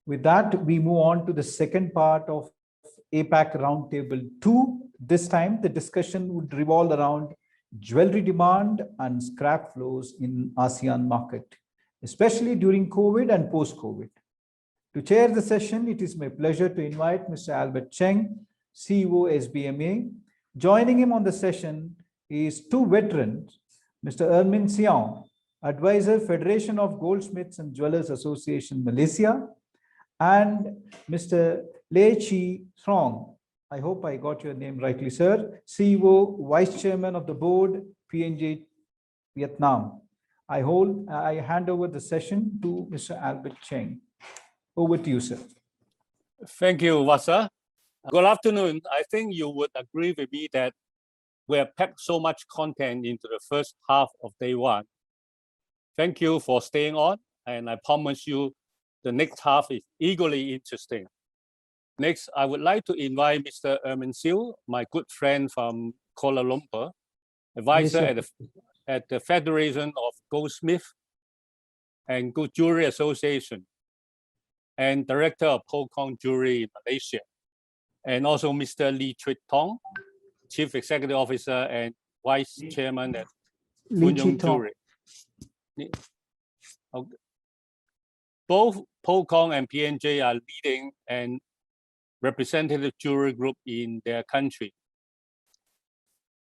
With that, we move on to the second part of APAC Roundtable 2. This time, the discussion would revolve around jewelry demand and scrap flows in ASEAN market, especially during COVID and post-COVID. To chair the session, it is my pleasure to invite Mr. Albert Cheng, CEO SBMA. Joining him on the session is two veterans, Mr. Ermin Siong, Advisor, Federation of Goldsmiths and Jewelers Association, Malaysia, and Mr. Lê Chi Trong, I hope I got your name rightly, sir, CEO, Vice Chairman of the Board, PNJ, Vietnam. I hand over the session to Mr. Albert Cheng. Over to you, sir. Thank you, Wasa. Good afternoon. I think you would agree with me that we have packed so much content into the first half of day one. Thank you for staying on, and I promise you the next half is equally interesting. Next, I would like to invite Mr. Ermin Siu, my good friend from Kuala Lumpur, advisor at the Federation of Goldsmiths and Good Jewelry Association, and director of Pokong Jewelry in Malaysia, and also Mr. Lee Chit Tong, Chief Executive Officer and Vice Chairman at Funyun Jewelry. Both Pokong and PNJ are leading and representative jewelry group in their country.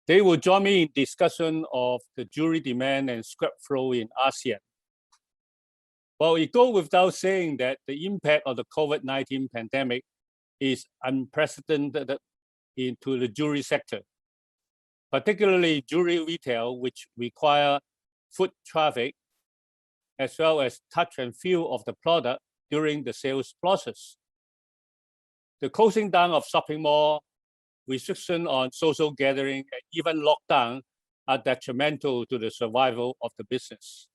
They will join me in discussion of the jewelry demand and scrap flow in ASEAN. Well, it goes without saying that the impact of the COVID-19 pandemic is unprecedented into the jewelry sector, particularly jewelry retail, which require foot traffic, as well as touch and feel of the product during the sales process. The closing down of shopping mall, restriction on social gathering, and even lockdown are detrimental to the survival of the business.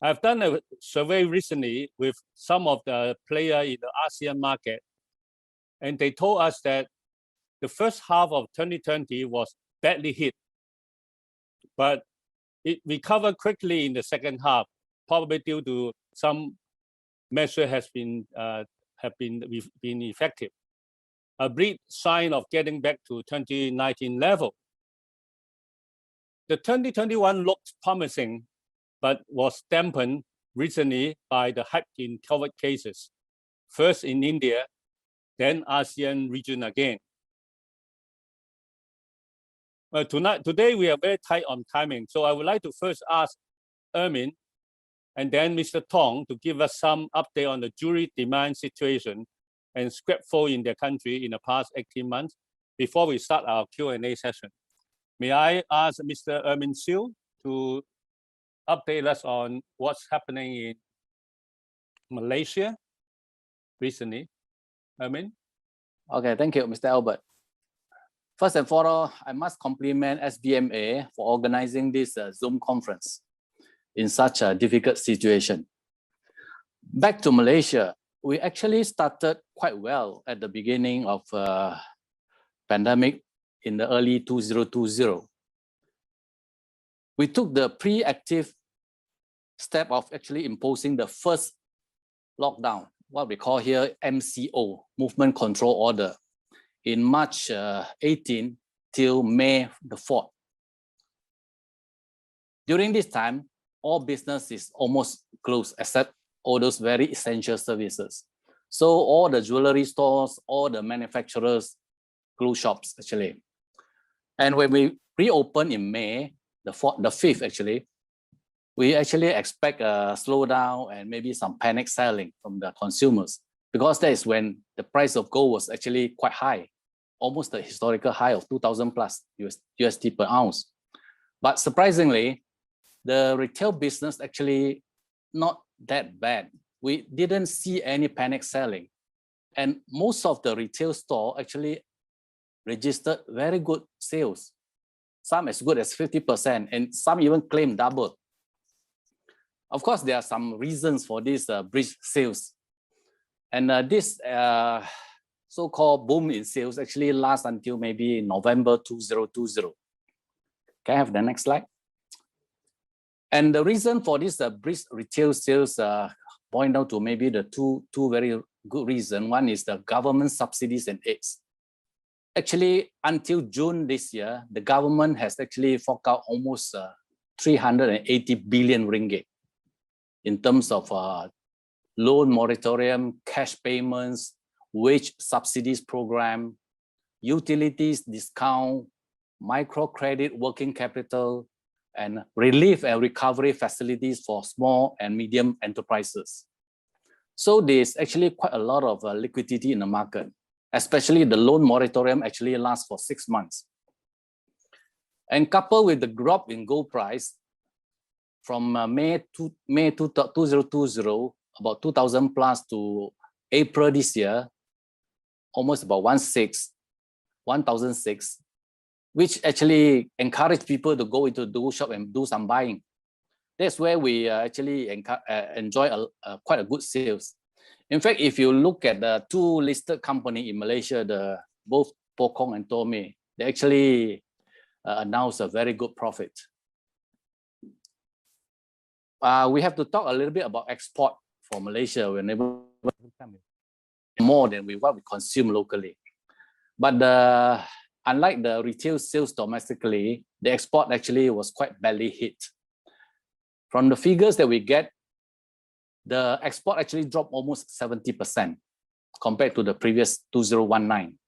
I've done a survey recently with some of the players in the ASEAN market, and they told us that the first half of 2020 was badly hit, but it recovered quickly in the second half, probably due to some measure have been effective. A brief sign of getting back to 2019 level. The 2021 looked promising, but was dampened recently by the hype in COVID cases, first in India, then ASEAN region again. Today we are very tight on timing, so I would like to first ask Ermin and then Mr. Tong to give us some update on the jewelry demand situation and scrap flow in their country in the past 18 months before we start our Q&A session. May I ask Mr. Ermin Siu to update us on what's happening in Malaysia recently? Ermin? Okay, thank you, Mr. Albert. First and foremost, I must compliment SBMA for organizing this Zoom conference in such a difficult situation. Back to Malaysia, we actually started quite well at the beginning of pandemic in the early 2020. We took the preactive step of actually imposing the first lockdown, what we call here MCO, Movement Control Order, in March 18 till May the 4th. During this time, all business is almost closed except all those very essential services. So all the jewelry stores, all the manufacturers close shops actually. And when we reopen in May, the 5th actually, we actually expect a slowdown and maybe some panic selling from the consumers, because that is when the price of gold was actually quite high, almost the historical high of 2,000 plus USD per ounce. But surprisingly, the retail business actually not that bad. We didn't see any panic selling. And most of the retail store actually registered very good sales, some as good as 50%, and some even claim double. Of course, there are some reasons for this brisk sales. And this so-called boom in sales actually lasts until maybe November 2020. Can I have the next slide? And the reason for this brisk retail sales point out to maybe the two very good reasons. One is the government subsidies and aids. Actually, until June this year, the government has actually forked out almost 380 billion ringgit in terms of loan moratorium, cash payments, wage subsidies program, utilities discount, microcredit working capital, and relief and recovery facilities for small and medium enterprises. So there's actually quite a lot of liquidity in the market, especially the loan moratorium actually lasts for 6 months. And coupled with the drop in gold price from May 2020, about 2,000 plus to April this year, almost about 1,006, which actually encourage people to go into the gold shop and do some buying. That's where we actually enjoy quite a good sales. In fact, if you look at the two listed company in Malaysia, both Pokong and Tome, they actually announced a very good profit. We have to talk a little bit about export for Malaysia whenever more than what we consume locally. But unlike the retail sales domestically, the export actually was quite badly hit. From the figures that we get, the export actually dropped almost 70% compared to the previous 2019.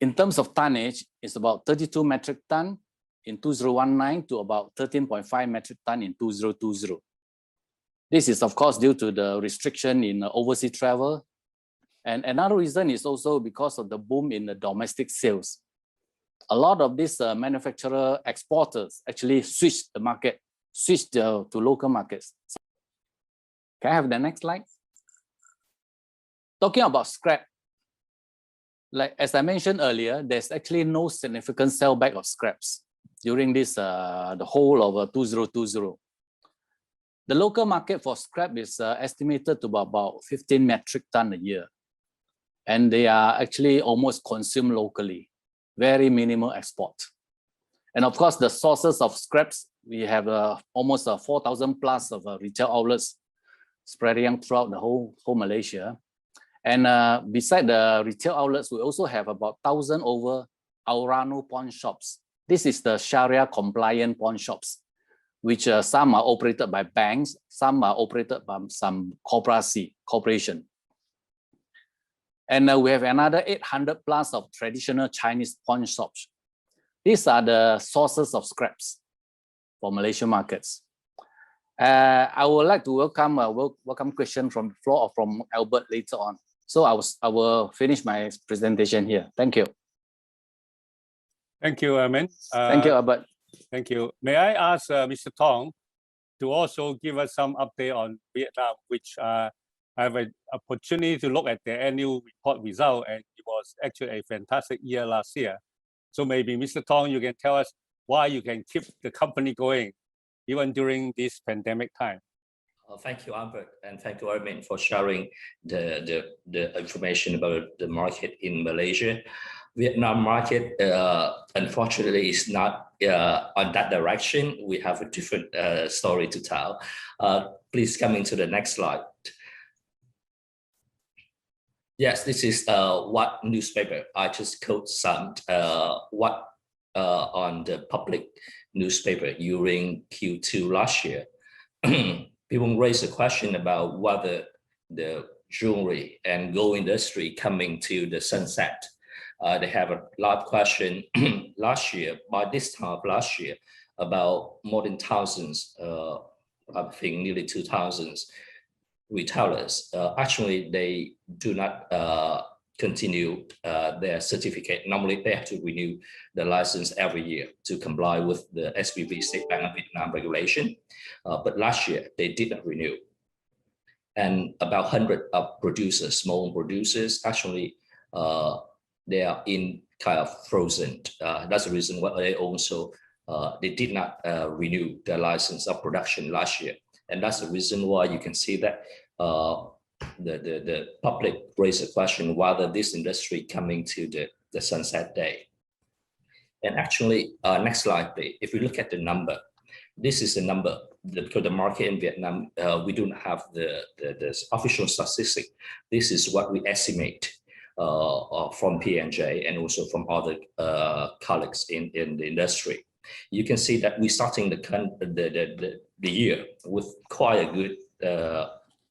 In terms of tonnage, it's about 32 metric ton in 2019 to about 13.5 metric ton in 2020. This is of course due to the restriction in overseas travel. And another reason is also because of the boom in the domestic sales. A lot of these manufacturer exporters actually switched the market, switched to local markets. Can I have the next slide? Talking about scrap, like as I mentioned earlier, there's actually no significant sellback of scraps during this the whole of 2020. The local market for scrap is estimated to be about 15 metric ton a year. And they are actually almost consumed locally, very minimal export. And of course, the sources of scraps, we have almost 4,000 plus of retail outlets spreading throughout the whole Malaysia. And beside the retail outlets, we also have about 1,000 over Aurano pawn shops. This is the Sharia compliant pawn shops, which some are operated by banks, some are operated by some corporation. And we have another 800 plus of traditional Chinese pawn shops. These are the sources of scraps for Malaysian markets. I would like to welcome question from the floor or from Albert later on. So I will finish my presentation here. Thank you. Thank you, Amin. Thank you, Albert. Thank you. May I ask Mr. Tong to also give us some update on Vietnam, which I have an opportunity to look at the annual report result, and it was actually a fantastic year last year. So maybe Mr. Tong, you can tell us why you can keep the company going even during this pandemic time. Thank you, Albert, and thank you, Armin, for sharing the information about the market in Malaysia. Vietnam market, unfortunately, is not on that direction. We have a different story to tell. Please come into the next slide. Yes, this is what newspaper. I just quote some what on the public newspaper during Q2 last year. People raised a question about whether the jewelry and gold industry coming to the sunset. They have a lot of question last year, by this time of last year, about more than thousands, I think nearly 2,000 retailers. Actually, they do not continue their certificate. Normally, they have to renew the license every year to comply with the SBV State Bank of Vietnam regulation. But last year, they did not renew. And about 100 of producers, small producers, actually, they are in kind of frozen. That's the reason why they also, they did not renew their license of production last year. And that's the reason why you can see that the public raised a question whether this industry coming to the sunset day. And actually, next slide, please. If you look at the number, this is the number because the market in Vietnam, we don't have the official statistic. This is what we estimate from P&J and also from other colleagues in the industry. You can see that we're starting the year with quite a good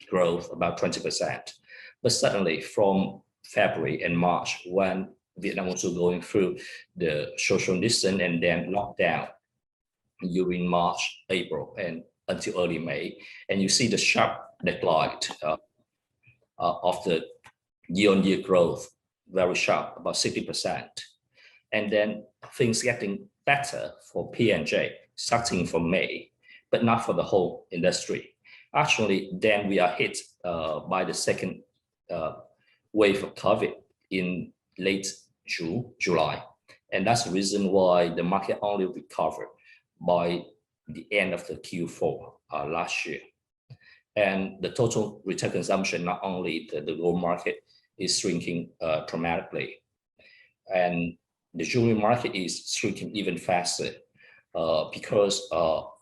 growth, about 20%. But suddenly from February and March, when Vietnam also going through the social distance and then lockdown during March, April, and until early May, and you see the sharp decline of the year-on-year growth, very sharp, about 60%. And then things getting better for P&J starting from May, but not for the whole industry. Actually, then we are hit by the second wave of COVID in late June, July. And that's the reason why the market only recovered by the end of the Q4 last year. And the total retail consumption, not only the gold market, is shrinking dramatically. And the jewelry market is shrinking even faster because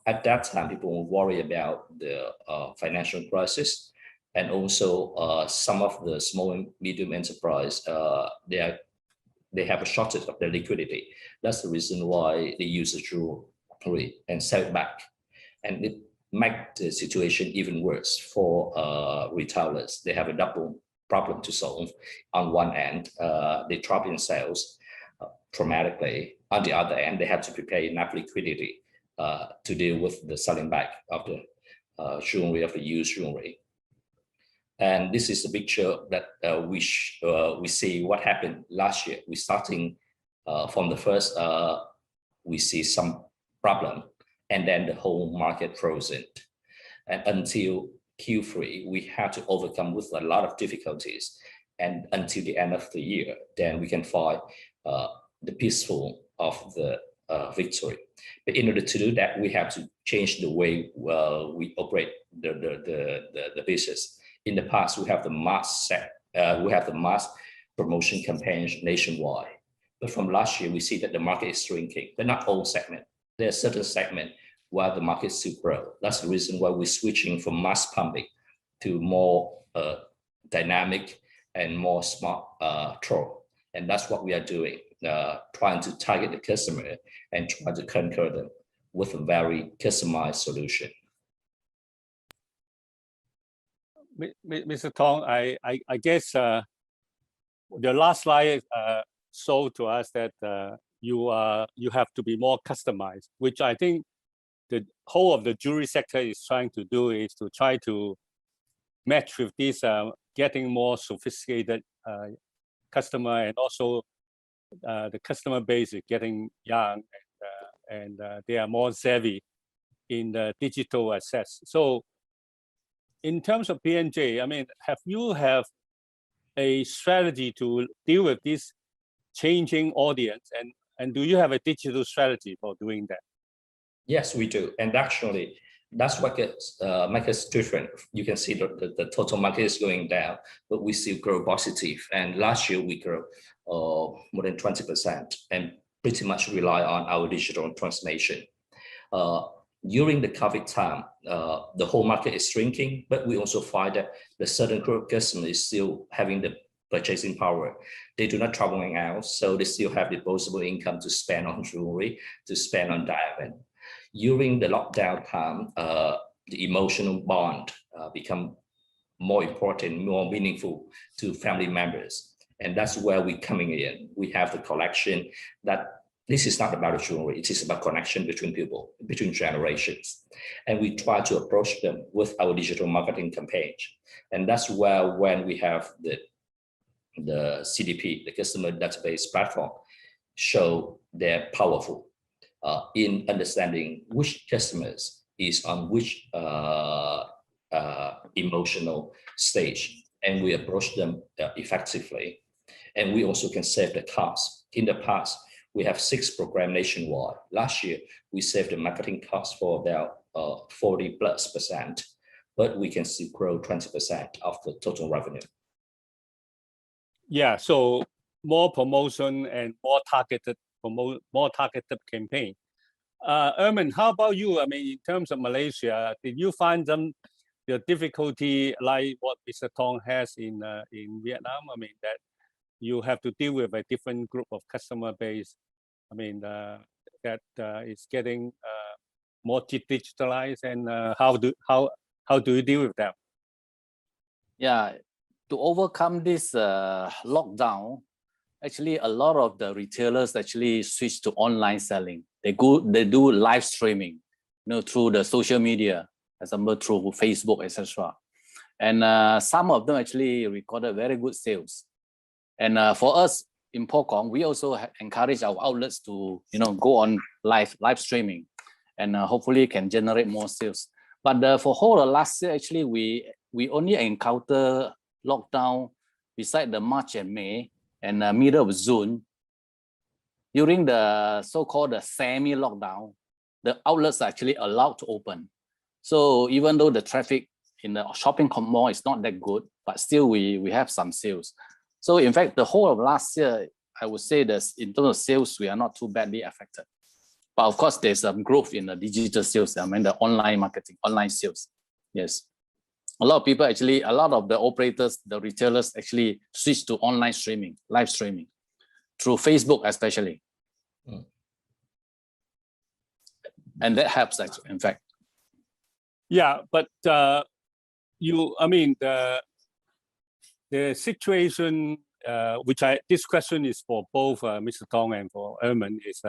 at that time, people will worry about the financial crisis. And also some of the small and medium enterprise, they have a shortage of their liquidity. That's the reason why they use the jewelry and sell it back. And it makes the situation even worse for retailers. They have a double problem to solve. On one end, they drop in sales dramatically. On the other end, they have to prepare enough liquidity to deal with the selling back of the jewelry, of the used jewelry. And this is the picture that we see what happened last year. We starting from the first, we see some problem, and then the whole market frozen. And until Q3, we had to overcome with a lot of difficulties. And until the end of the year, then we can find the peaceful of the victory. But in order to do that, we have to change the way we operate the business. In the past, we have the mass promotion campaigns nationwide. But from last year, we see that the market is shrinking, but not all segments. There are certain segments where the market still grow. That's the reason why we're switching from mass pumping to more dynamic and more smart throw. And that's what we are doing, trying to target the customer and try to conquer them with a very customized solution. Mr. Tong, I guess the last slide showed to us that you have to be more customized, which I think the whole of the jewelry sector is trying to do, is to try to match with this getting more sophisticated customer, and also the customer base is getting young, and they are more savvy in the digital assets. So in terms of P&J, I mean, have you a strategy to deal with this changing audience, and do you have a digital strategy for doing that? Yes, we do. And actually, that's what makes us different. You can see the total market is going down, but we still grow positive. And last year, we grew more than 20% and pretty much rely on our digital transformation. During the COVID time, the whole market is shrinking, but we also find that the certain group of customers is still having the purchasing power. They do not traveling out, so they still have disposable income to spend on jewelry, to spend on diamond. During the lockdown time, the emotional bond become more important, more meaningful to family members. And that's where we're coming in. We have the collection that this is not about jewelry, it is about connection between people, between generations. And we try to approach them with our digital marketing campaign. And that's where when we have the CDP, the customer database platform, show they're powerful in understanding which customers is on which emotional stage, and we approach them effectively. And we also can save the cost. In the past, we have 6 programs nationwide. Last year, we saved the marketing cost for about 40+%, but we can still grow 20% of the total revenue. Yeah, so more promotion and more targeted campaign. Erman, how about you? I mean, in terms of Malaysia, did you find the difficulty like what Mr. Tong has in Vietnam? I mean, that you have to deal with a different group of customer base. I mean, that is getting more digitalized, and how do you deal with that? Yeah, to overcome this lockdown, actually a lot of the retailers actually switch to online selling. They do live streaming, through the social media, as example through Facebook, etc. And some of them actually recorded very good sales. And for us in Pokong, we also encourage our outlets to go on live streaming, and hopefully can generate more sales. But for whole of last year, actually we only encounter lockdown beside the March and May and middle of June. During the so-called semi-lockdown, the outlets are actually allowed to open. So even though the traffic in the shopping mall is not that good, but still we have some sales. So in fact, the whole of last year, I would say that in terms of sales, we are not too badly affected. But of course, there's some growth in the digital sales, I mean the online marketing, online sales. Yes. A lot of people actually, a lot of the operators, the retailers actually switch to online streaming, live streaming, through Facebook especially. And that helps actually, in fact. Yeah, but I mean, the situation, this question is for both Mr. Tong and for Erman, is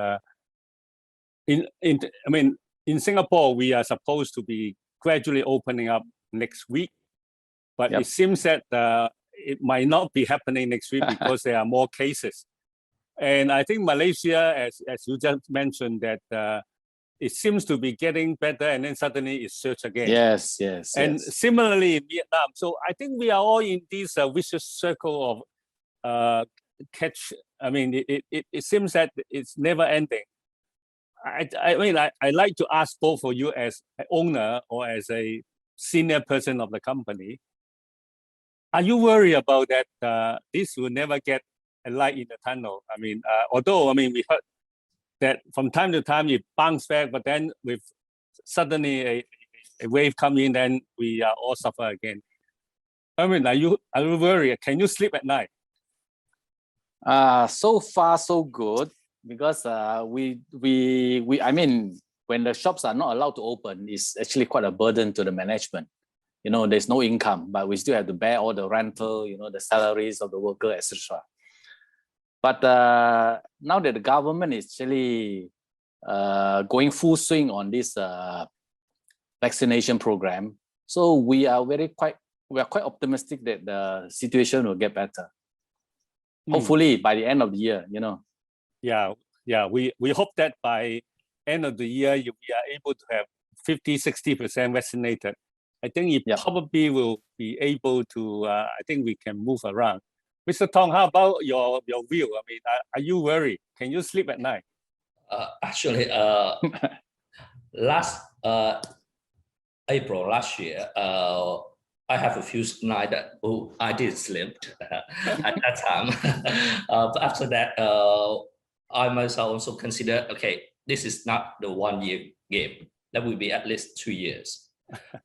in Singapore, we are supposed to be gradually opening up next week, but Yep. it seems that it might not be happening next week because there are more cases. And I think Malaysia, as you just mentioned, that it seems to be getting better, and then suddenly it surges again. Yes. And similarly in Vietnam. So I think we are all in this vicious circle of catch. I mean, it seems that it's never ending. I mean, I like to ask both of you as an owner or as a senior person of the company, are you worried about that this will never get a light in the tunnel? I mean, although, I mean, we heard that from time to time it bounces back, but then with suddenly a wave come in, then we all suffer again. I mean, are you worried? Can you sleep at night? So far so good, because I mean, when the shops are not allowed to open, it's actually quite a burden to the management. There's no income, but we still have to bear all the rental, the salaries of the worker, etc. But now that the government is actually going full swing on this vaccination program, so we are quite optimistic that the situation will get better. Hopefully by the end of the year, Yeah, we hope that by end of the year we are able to have 50-60% vaccinated. I think it probably will be able to. I think we can move around. Mr. Tong, how about your view? I mean, are you worried? Can you sleep at night? Actually, last April last year, I have a few nights that I did sleep at that time. But after that, I myself also consider, okay, this is not the 1 year game. That will be at least 2 years.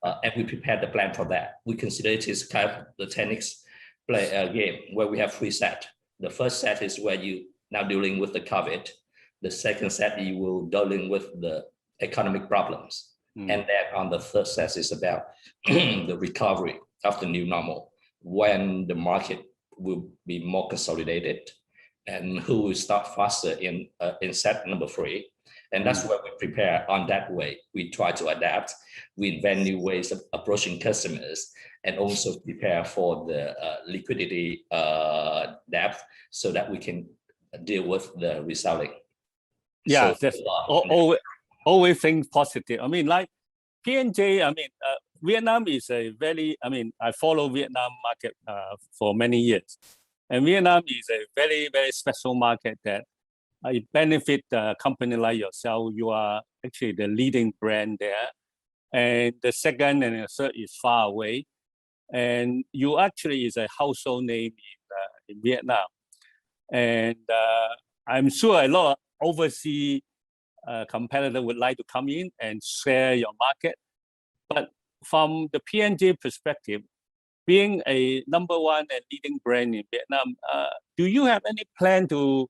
And we prepared the plan for that. We consider it is kind of the tennis game where we have 3 sets. The first set is where you now dealing with the COVID. The second set, you will dealing with the economic problems. And then on the third set is about the recovery of the new normal, when the market will be more consolidated and who will start faster in set number 3. And that's what we prepare on that way. We try to adapt. We invent new ways of approaching customers and also prepare for the liquidity depth so that we can deal with the reselling. Yeah, so, always think positive. I mean, like P&J, I mean, Vietnam is a very, I mean, I follow Vietnam market for many years. And Vietnam is a very, very special market that it benefits a company like yourself. You are actually the leading brand there. And the second and the third is far away. And you actually is a household name in Vietnam. And I'm sure a lot of overseas competitor would like to come in and share your market. But from the P&J perspective, being a #1 and leading brand in Vietnam, do you have any plan to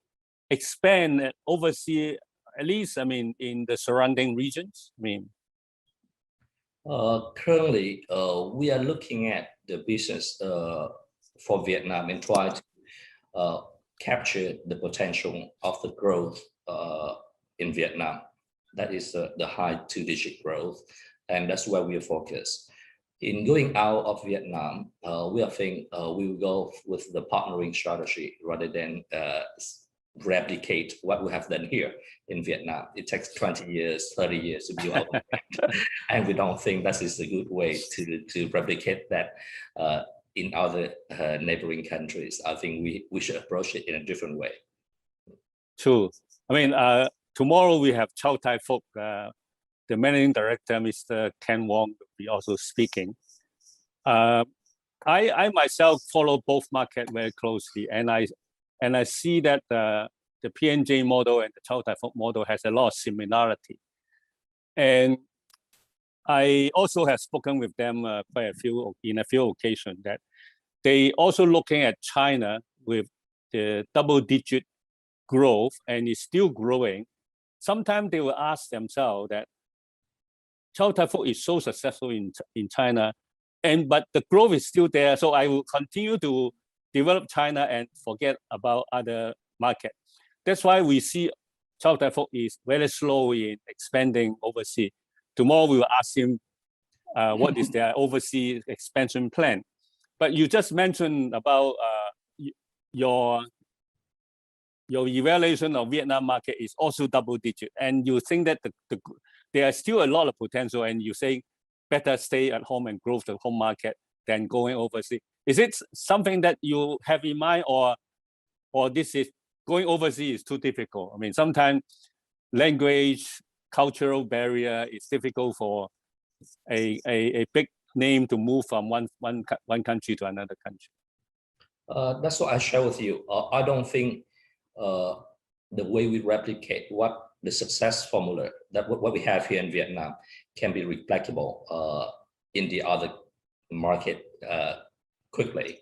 expand overseas, at least, I mean, in the surrounding regions? I mean, currently, we are looking at the business for Vietnam and try to capture the potential of the growth in Vietnam. That is the high 2-digit growth, and that's where we are focused. In going out of Vietnam, we are thinking we will go with the partnering strategy rather than replicate what we have done here in Vietnam. It takes 20 years, 30 years to build up, and we don't think that is a good way to replicate that in other neighboring countries. I think we should approach it in a different way. True. I mean, tomorrow we have Chow Tai Fook, the managing director, Mr. Ken Wong, will be also speaking. I myself follow both markets very closely, and I see that the P&J model and the Chow Tai Fook model has a lot of similarity. And I also have spoken with them in a few occasions that they also looking at China with the double-digit growth, and it's still growing. Sometimes they will ask themselves that Chow Tai Fook is so successful in China, but the growth is still there. So I will continue to develop China and forget about other markets. That's why we see Chow Tai Fook is very slow in expanding overseas. Tomorrow we will ask him what is their overseas expansion plan. But you just mentioned about your evaluation of Vietnam market is also double-digit, and you think that there are still a lot of potential, and you say better stay at home and grow the home market than going overseas. Is it something that you have in mind, or this is going overseas is too difficult? I mean, sometimes language, cultural barrier is difficult for a big name to move from one country to another country. That's what I share with you. I don't think the way we replicate what the success formula that what we have here in Vietnam can be replicable in the other market quickly.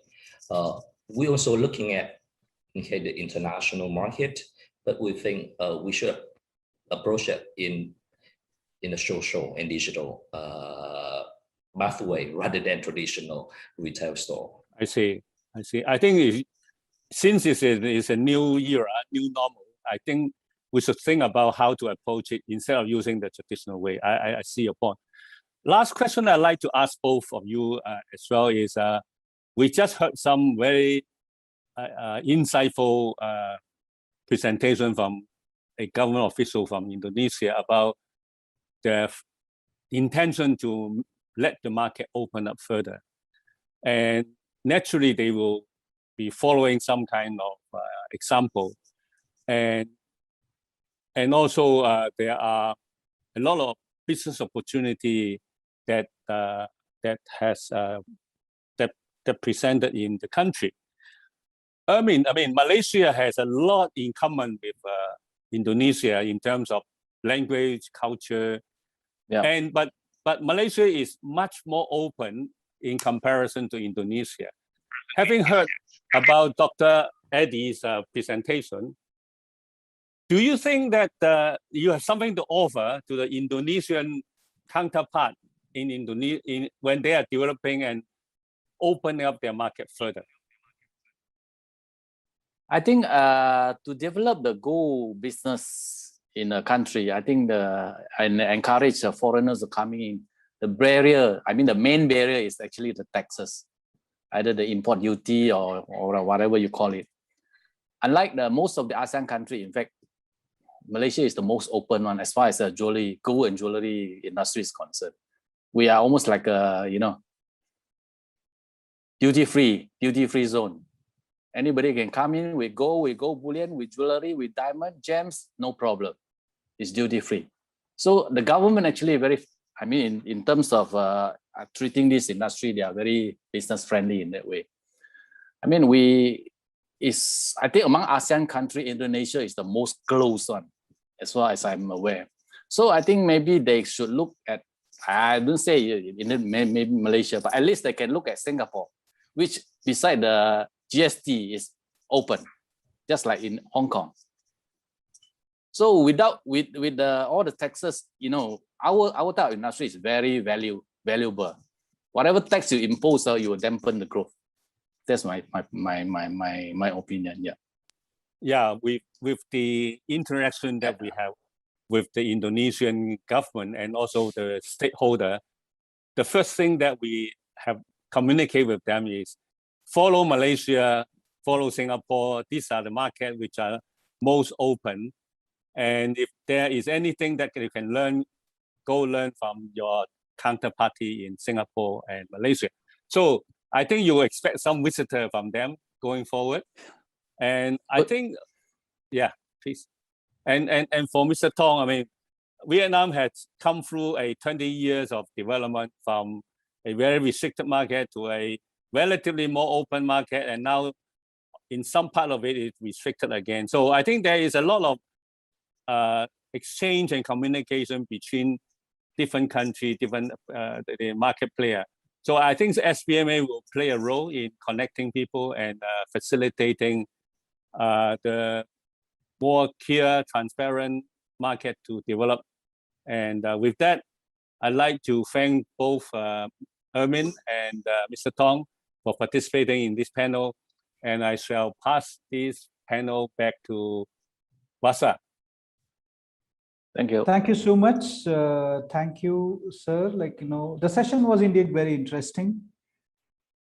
We're also looking at the international market, but we think we should approach it in a social and digital pathway rather than traditional retail store. I see. I think since it's a new era, new normal, I think we should think about how to approach it instead of using the traditional way. I see your point. Last question I'd like to ask both of you as well is, we just heard some very insightful presentation from a government official from Indonesia about their intention to let the market open up further. And naturally, they will be following some kind of example. And also there are a lot of business opportunity that presented in the country. I mean, Malaysia has a lot in common with Indonesia in terms of language, culture, but Malaysia is much more open in comparison to Indonesia. Having heard about Dr. Eddie's presentation, do you think that you have something to offer to the Indonesian counterpart in Indonesia when they are developing and opening up their market further? I think to develop the Go business in a country, I think and encourage foreigners coming in. The barrier, the main barrier is actually the taxes, either the import duty or whatever you call it. Unlike most of the ASEAN countries, in fact, Malaysia is the most open one as far as jewelry, gold and jewelry industry is concerned. We are almost like a duty-free zone. Anybody can come in with gold, bullion, with jewelry, with diamond, gems, no problem. It's duty-free. So the government actually in terms of treating this industry, they are very business-friendly in that way. I think among ASEAN countries, Indonesia is the most closed one as far as I'm aware. So I think maybe they should look at, I don't say maybe Malaysia, but at least they can look at Singapore, which beside the GST is open, just like in Hong Kong. So with all the taxes, you know, our type of industry is very valuable. Whatever tax you impose, you will dampen the growth. That's my opinion. Yeah. Yeah, with the interaction that we have with the Indonesian government and also the stakeholder, the first thing that we have communicated with them is follow Malaysia, follow Singapore. These are the markets which are most open. And if there is anything that you can learn, go learn from your counterparty in Singapore and Malaysia. So I think you will expect some visitor from them going forward. And I think, yeah, please. And for Mr. Tong, I mean, Vietnam has come through a 20 years of development from a very restricted market to a relatively more open market. And now in some part of it is restricted again. So I think there is a lot of exchange and communication between different countries, different the market player. So I think the SBMA will play a role in connecting people and facilitating the more clear, transparent market to develop. And with that, I'd like to thank both Hermin and Mr. Tong for participating in this panel. And I shall pass this panel back to Wasa. Thank you. Thank you so much. Thank you, sir. Like, you know, the session was indeed very interesting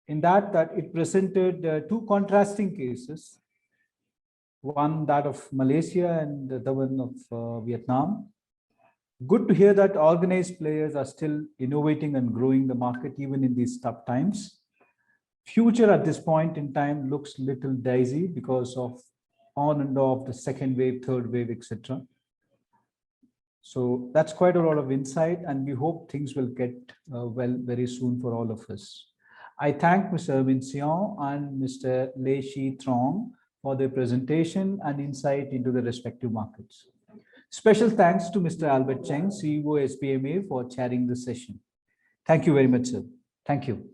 in that it presented two contrasting cases. One, that of Malaysia, and the other one of Vietnam. Good to hear that organized players are still innovating and growing the market even in these tough times. Future at this point in time looks little dicey because of on and off the second wave, third wave, etc. So that's quite a lot of insight, and we hope things will get well very soon for all of us. I thank Mr. Erwin Sion and Mr. Lei Shi Trong for their presentation and insight into the respective markets. Special thanks to Mr. Albert Cheng, CEO SBMA, for chairing the session. Thank you very much, sir. Thank you.